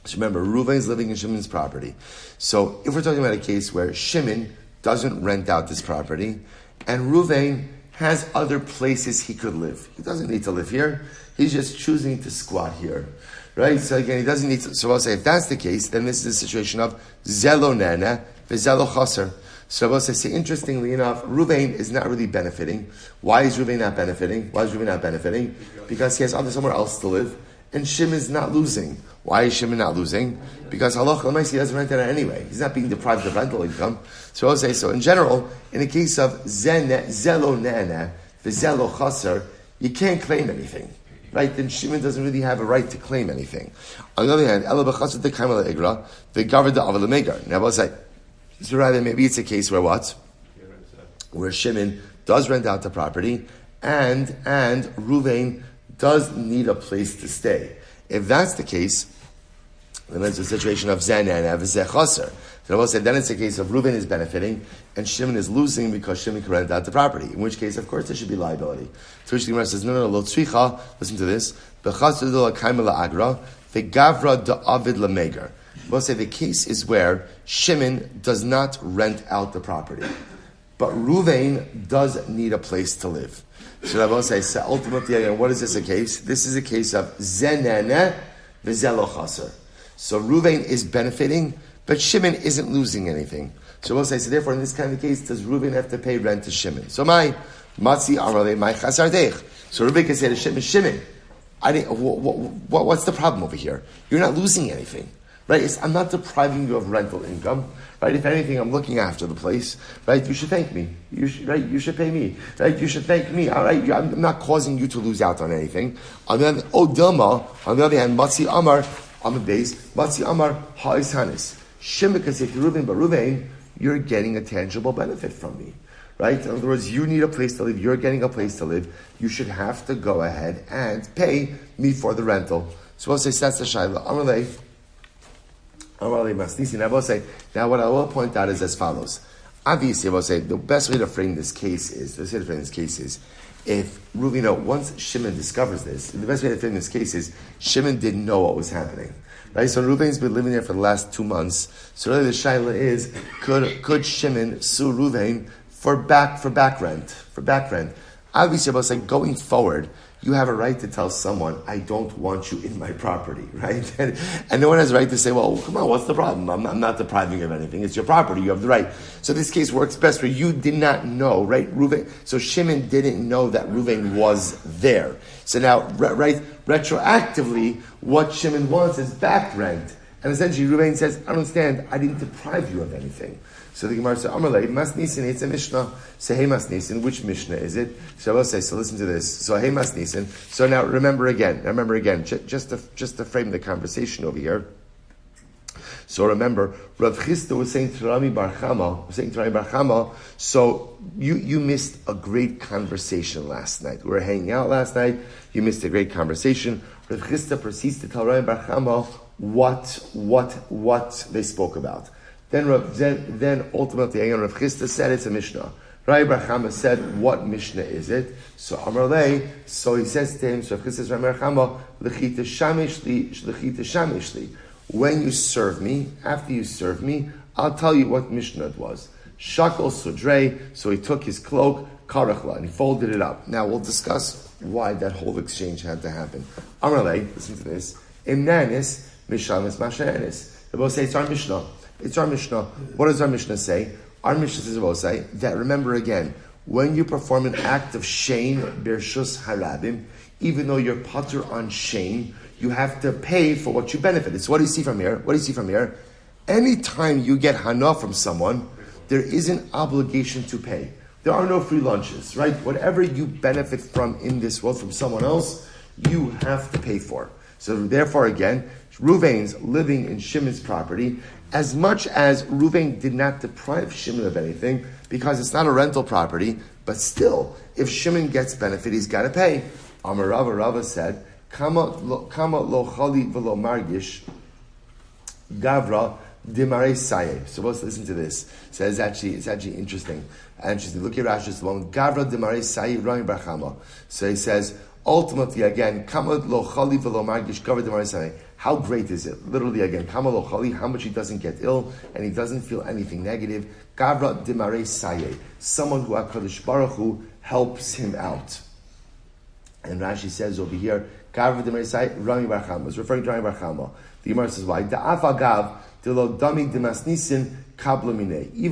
So remember, Reuven is living in Shimon's property. So if we're talking about a case where Shimon doesn't rent out this property, and Reuven has other places he could live. He doesn't need to live here. He's just choosing to squat here. Right? So again, he doesn't need to. So I'll say, if that's the case, then this is a situation of zelo nana v'zelo chaser. So I'll say, interestingly enough, Reuven is not really benefiting. Why is Reuven not benefiting? Because he has somewhere else to live. And Shimon is not losing. Why is Shimon not losing? Because halacha l'maisa, he doesn't rent it out anyway. He's not being deprived of rental income. So I'll say, so in general, in a case of zelo nana v'zelo chaser, you can't claim anything. Right? Then Shimon doesn't really have a right to claim anything. On the other hand, ela b'chaser de kaimel igra v'gaver de aval megar. Now I'll say, so rather maybe it's a case where what? Where Shimon does rent out the property and Reuven does need a place to stay. If that's the case, then it's a situation of zan and chaser. So I will say then it's a case of Reuven is benefiting and Shimon is losing because Shimon can rent out the property. In which case, of course, there should be liability. So the Gemara says, no, lo tzricha. Listen to this. B'chaser de la kaimel agra v'gavra de avid lamegar. We'll say the case is where Shimon does not rent out the property, but Reuven does need a place to live. So I will say, so ultimately, again, what is this a case? This is a case of zenene v'zelo chaser. So Reuven is benefiting, but Shimon isn't losing anything. So we'll say, so therefore, in this kind of case, does Reuven have to pay rent to Shimon? So my matzi amrale my chasardech. So Reuven can say to Shimon, what's the problem over here? You're not losing anything. Right? I'm not depriving you of rental income. Right? If anything, I'm looking after the place. Right? You should thank me. You should pay me. Right? You should thank me. All right? I'm not causing you to lose out on anything. On the other hand, Matzi Amar, on the base, Matzi Amar, Ha'is Hanis. Shimon can say to Reuven, but Reuven, you're getting a tangible benefit from me. Right? In other words, you need a place to live. You're getting a place to live. You should have to go ahead and pay me for the rental. So we'll say, that's the Shaila. Amalei. Now what I will point out is as follows. Obviously, I will say the best way to frame this case is, if Reuven, once Shimon discovers this, the best way to frame this case is Shimon didn't know what was happening. Right? So Reuven's been living there for the last 2 months. So really the shaila is, could Shimon sue Reuven for back rent? Obviously, I will say going forward, you have a right to tell someone, I don't want you in my property, right? And no one has a right to say, well, come on, what's the problem? I'm not depriving you of anything. It's your property. You have the right. So this case works best where you did not know, right? Reuven. So Shimon didn't know that Reuven was there. So now, right, retroactively, what Shimon wants is back rent. And essentially, Reuven says, I don't understand. I didn't deprive you of anything. So the Gemara says, Amalei, Mas Nisan, it's a Mishnah. So, hey, Mas Nisan, which Mishnah is it? So I will say, so listen to this. So, hey, Mas Nisan. So now, remember again, just to frame the conversation over here. So remember, Rav Chisda was saying to Rami Bar Chama, so you missed a great conversation last night. We were hanging out last night. You missed a great conversation. Rav Chisda proceeds to tell Rami Bar Chama what they spoke about. Then ultimately, Rav Chisda said it's a Mishnah. Rabbi Bar Chama said, what Mishnah is it? So Amrlei, so he says to him, so Rav Chisda says, Rabbi Bar Chama, L'chita shamishli. When you serve me, after you serve me, I'll tell you what Mishnah it was. Shakol sudrei, so he took his cloak, karachla, and he folded it up. Now we'll discuss why that whole exchange had to happen. Amrlei, listen to this. Imnanis, mishamis mashanis. They both say it's our Mishnah. It's our Mishnah. What does our Mishnah say? Our Mishnah says, we'll say, that remember again, when you perform an act of shame, birshus harabim, even though you're patur on shame, you have to pay for what you benefited. So what do you see from here? Anytime you get hana from someone, there is an obligation to pay. There are no free lunches, right? Whatever you benefit from in this world from someone else, you have to pay for. So therefore, again, Reuven's living in Shimon's property, as much as Reuven did not deprive Shimon of anything, because it's not a rental property, but still, if Shimon gets benefit, he's got to pay. Amar Rava said, Kamma lo chali v'lo margish, gavra Dimare Saye. So let's listen to this. So it's actually interesting. Look at Rashi's one. Gavra Dimare Saye Rami Barchama. So he says, ultimately again, Kamma lo chali v'lo margish gavra Dimare Saye. How great is it? Literally again, Kamma lo chali, how much he doesn't get ill and he doesn't feel anything negative. Gavra Dimare Saye. Someone who HaKadosh Baruch Hu helps him out. And Rashi says over here, Gavra Dimare Saye Rami Barchama. It's referring to Rami Barchama. The Gemara says why? Da'af agav. Even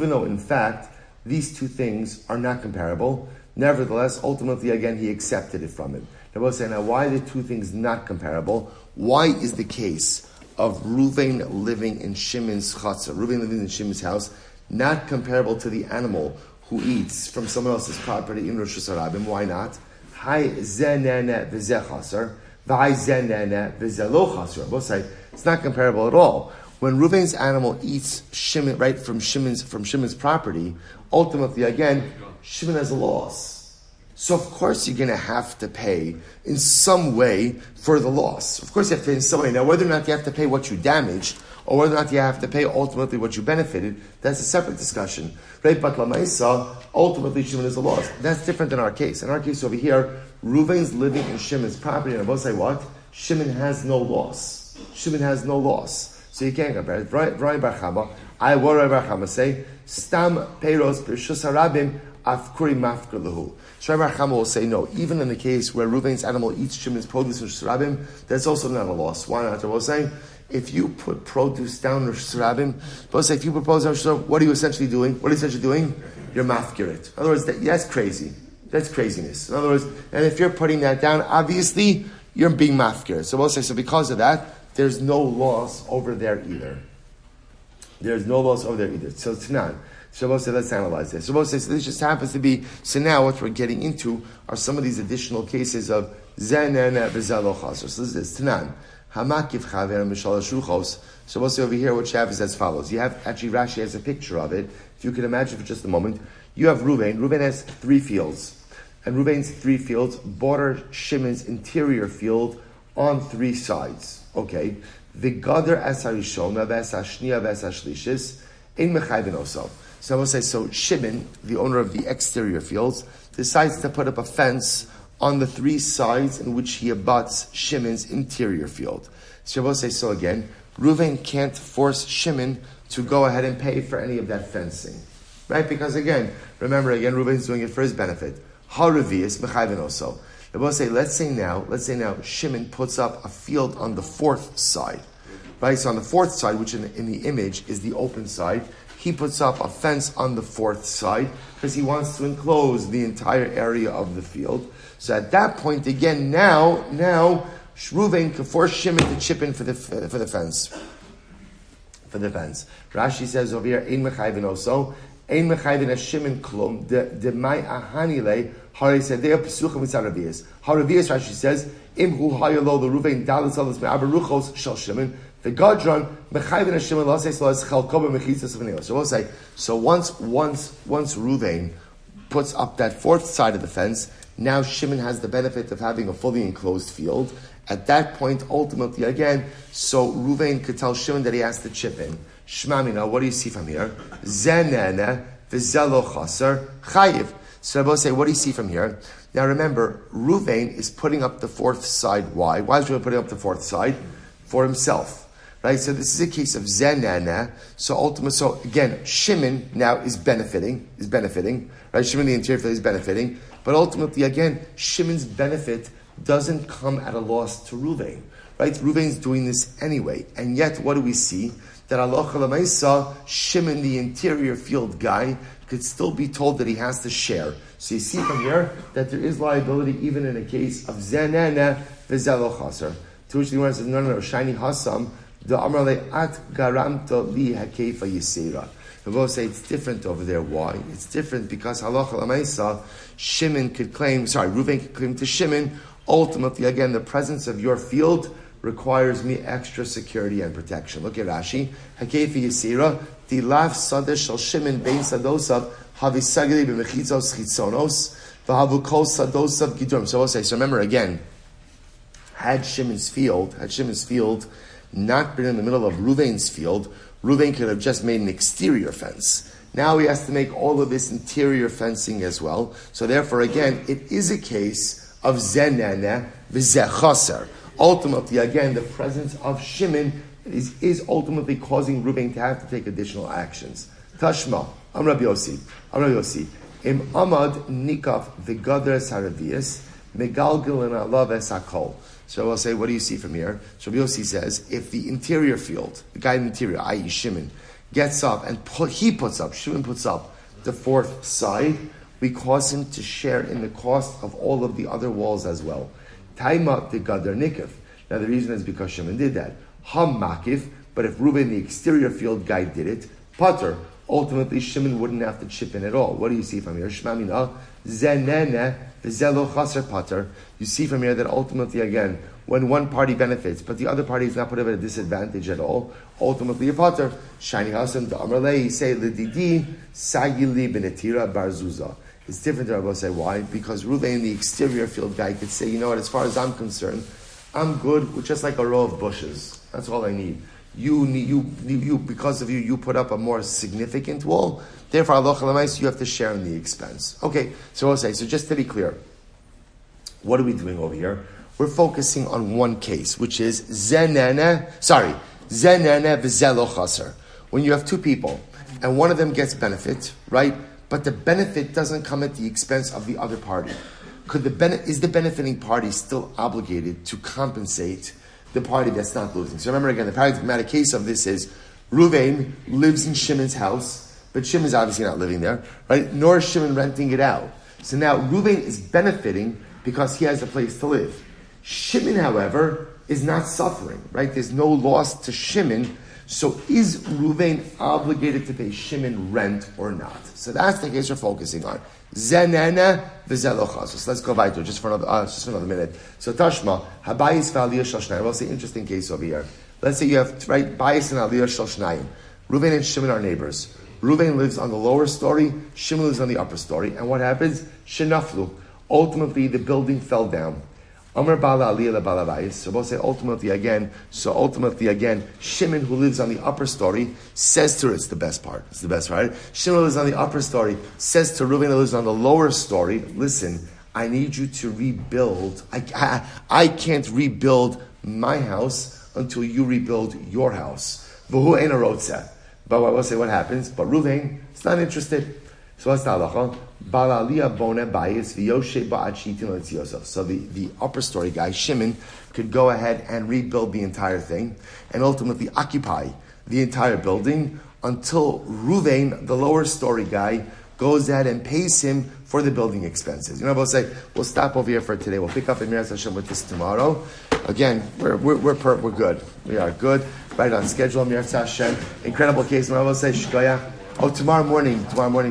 though, in fact, these two things are not comparable, nevertheless, ultimately, again, he accepted it from him. Now, why are the two things not comparable? Why is the case of Reuven living in Shimon's chatzah, Reuven living in Shimon's house, not comparable to the animal who eats from someone else's property in Rosh Hashanah? Why not? It's not comparable at all. When Reuven's animal eats Shimon, right, from Shimon's property, ultimately, again, Shimon has a loss. So, of course, you're going to have to pay in some way for the loss. Of course, you have to pay in some way. Now, whether or not you have to pay what you damaged, or whether or not you have to pay ultimately what you benefited, that's a separate discussion. Right? But Lamaisa, ultimately, Shimon is a loss. That's different than our case. In our case over here, Reuven's living in Shimon's property, and I will say what? Shimon has no loss. Shimon has no loss. So you can't compare it. Right, Barchama. I what Rabbi Barchama say? Stam peiros pershus harabim afkuri mafker lehu. So Rabbi Barchama will say no. Even in the case where Reuven's animal eats Shimon's produce in Shusarabim, that's also not a loss. Why not? I will say, if you put produce down in Shusarabim, if you put produce down, what are you essentially doing? You're mafker it. In other words, that's crazy. That's craziness. In other words, and if you're putting that down, obviously you're being mafker. So we'll say, so because of that, there's no loss over there either. So Tanan. Shabbos said, let's analyze this. Shabbos says, so this just happens to be, so now what we're getting into are some of these additional cases of Zenena V'Zalo Chasr. So this is Tanan. Hamakiv Chaver Mishal Shuchos. Shabbos over here, what you have is as follows. You have, actually Rashi has a picture of it. If you can imagine for just a moment, you have Reuven. Reuven has 3 fields. And Reuven's 3 fields border Shimon's interior field on 3 sides. Okay, the Gader as Harishon, as Hashniya, as Hashlishis, in Mechayvin also. So I will say, so Shimon, the owner of the exterior fields, decides to put up a fence on the 3 sides in which he abuts Shimon's interior field. So I will say, so again, Reuven can't force Shimon to go ahead and pay for any of that fencing. Right? Because again, remember again, Reuven's doing it for his benefit. Haravias, Mechayvin also. I will say, let's say now, Shimon puts up a field on the 4th side, right? So on the 4th side, which in the image is the open side, he puts up a fence on the 4th side because he wants to enclose the entire area of the field. So at that point, again, now Reuven can force Shimon to chip in for the fence. For the fence. Rashi says over here, Ein Mechayvin also. Ein Mechayvin as Shimon klum de mai ahanile harisadei pesuchim mitzaravias. Haravias Rashi says imhu hayalo the Reuven dalas alas me'abaruchos shel Shimon the Gadron Mechayvin as Shimon lases las chalkoba mechitzas v'neos. So we'll say, so once Reuven puts up that 4th side of the fence, now Shimon has the benefit of having a fully enclosed field. At that point, ultimately, again, so Reuven could tell Shimon that he has to chip in. Shmamina, what do you see from here? Zenene v'zelo chaser chayiv. So I will say, what do you see from here? Now remember, Reuven is putting up the 4th side. Why? Why is Reuven putting up the 4th side? For himself. Right? So this is a case of zenene. So again, Shimon now is benefiting. Right? Shimon the interior field is benefiting. But ultimately, again, Shimon's benefit doesn't come at a loss to Reuven. Right? Reuven's doing this anyway. And yet, what do we see? That Allah Chalamaysa, Shimon, the interior field guy, could still be told that he has to share. So you see from here that there is liability even in a case of Zenene v'Zelo Chaser. To which the Gemara says, no, Shiny Hasam, the Amrale at Garamta li Hakeifa Yisera. We will say it's different over there. Why? It's different because Halacha Lamaisa, Reuven could claim to Shimon, ultimately, again, the presence of your field requires me extra security and protection. Look at Rashi. Hakeifi Yisira, the laf sadeh shel Shimon bein sadosav havisagli b'mechitzos chitzonos v'havu kol sadosav gidurim. So we'll say, so remember again, had Shimon's field not been in the middle of Reuven's field, Reuven could have just made an exterior fence. Now he has to make all of this interior fencing as well. So therefore, again, it is a case of zenene v'zechaser. Ultimately, again, the presence of Shimon is ultimately causing Reuven to have to take additional actions. Tashma, Am Rabbi Yossi, Im Amad Nikaf v'Gadar Saravias, Megalgil and Allah v'Sakol. So I'll say, what do you see from here? So Rabbi Yossi says, if the interior field, the guy in the interior, i.e. Shimon, gets up and Shimon puts up the fourth side, we cause him to share in the cost of all of the other walls as well. Taima the Gadar Nikaf. Now the reason is because Shimon did that. Ham Makif, but if Reuben, the exterior field guy, did it, Pater, ultimately Shimon wouldn't have to chip in at all. What do you see from here? Shmamina, Zenene, V'zelo Chaser Pater. You see from here that ultimately, again, when one party benefits, but the other party is not put at a disadvantage at all, ultimately a Pater. Shiny Hasam, Da'amrlei, say, L'didi, Sagili Benetira Barzuza. It's different to Rabbi say. Why? Because Reuven, the exterior field guy, could say, you know what, as far as I'm concerned, I'm good with just like a row of bushes. That's all I need. You because of you put up a more significant wall. Therefore, Allah Chalamais, you have to share in the expense. Okay, so I'll say, so just to be clear, what are we doing over here? We're focusing on one case, which is zenene v'zelo chaser. When you have two people, and one of them gets benefit, right? But the benefit doesn't come at the expense of the other party. Is the benefiting party still obligated to compensate the party that's not losing? So remember again, the paradigmatic case of this is Reuven lives in Shimon's house, but Shimon's obviously not living there, right? Nor is Shimon renting it out. So now Reuven is benefiting because he has a place to live. Shimon, however, is not suffering, right? There's no loss to Shimon. So is Reuven obligated to pay Shimon rent or not? So that's the case we're focusing on. Zenene v'zelochas. So let's go back to it just for another minute. So Tashma, habayis v'aliyah shel shnayim. Well, it's an interesting case over here. Let's say you have, right, bayis and aliyah shel shnayim. Reuven and Shimon are neighbors. Reuven lives on the lower story, Shimon lives on the upper story. And what happens? Shenaflu. Ultimately, the building fell down. Amar bala aliya lebala bayis. So we'll say ultimately again, Shimon, who lives on the upper story, says to her, it's the best part. Shimon, who lives on the upper story, says to Reuven, who lives on the lower story, listen, I need you to rebuild. I can't rebuild my house until you rebuild your house. V'hu ein harotzeh. But I will say what happens. But Reuven is not interested. So what's the halacha? So the upper story guy, Shimon, could go ahead and rebuild the entire thing and ultimately occupy the entire building until Reuven, the lower story guy, goes ahead and pays him for the building expenses. You know, we'll say, we'll stop over here for today. We'll pick up in Miras Hashem with this tomorrow. Again, we're good. We are good. Right on schedule, Miras Hashem. Incredible case. I will say, Shkoyah. Tomorrow morning,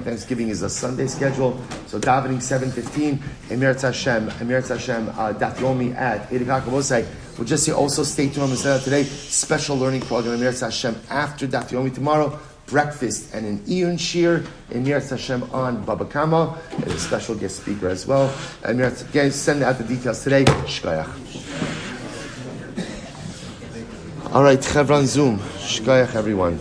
Thanksgiving is a Sunday schedule. So davening 7:15, Emir Hashem, Daf Yomi at 8 o'clock. We'll just say also stay tuned on the today. Special learning program, Emir Hashem, after Daf Yomi tomorrow. Breakfast and an Iyun Shir, Emir Hashem on Baba Kamma, and a special guest speaker as well. Emir, again, send out the details today. Shkoyach. All right, Chevron Zoom. Shkoyach, everyone.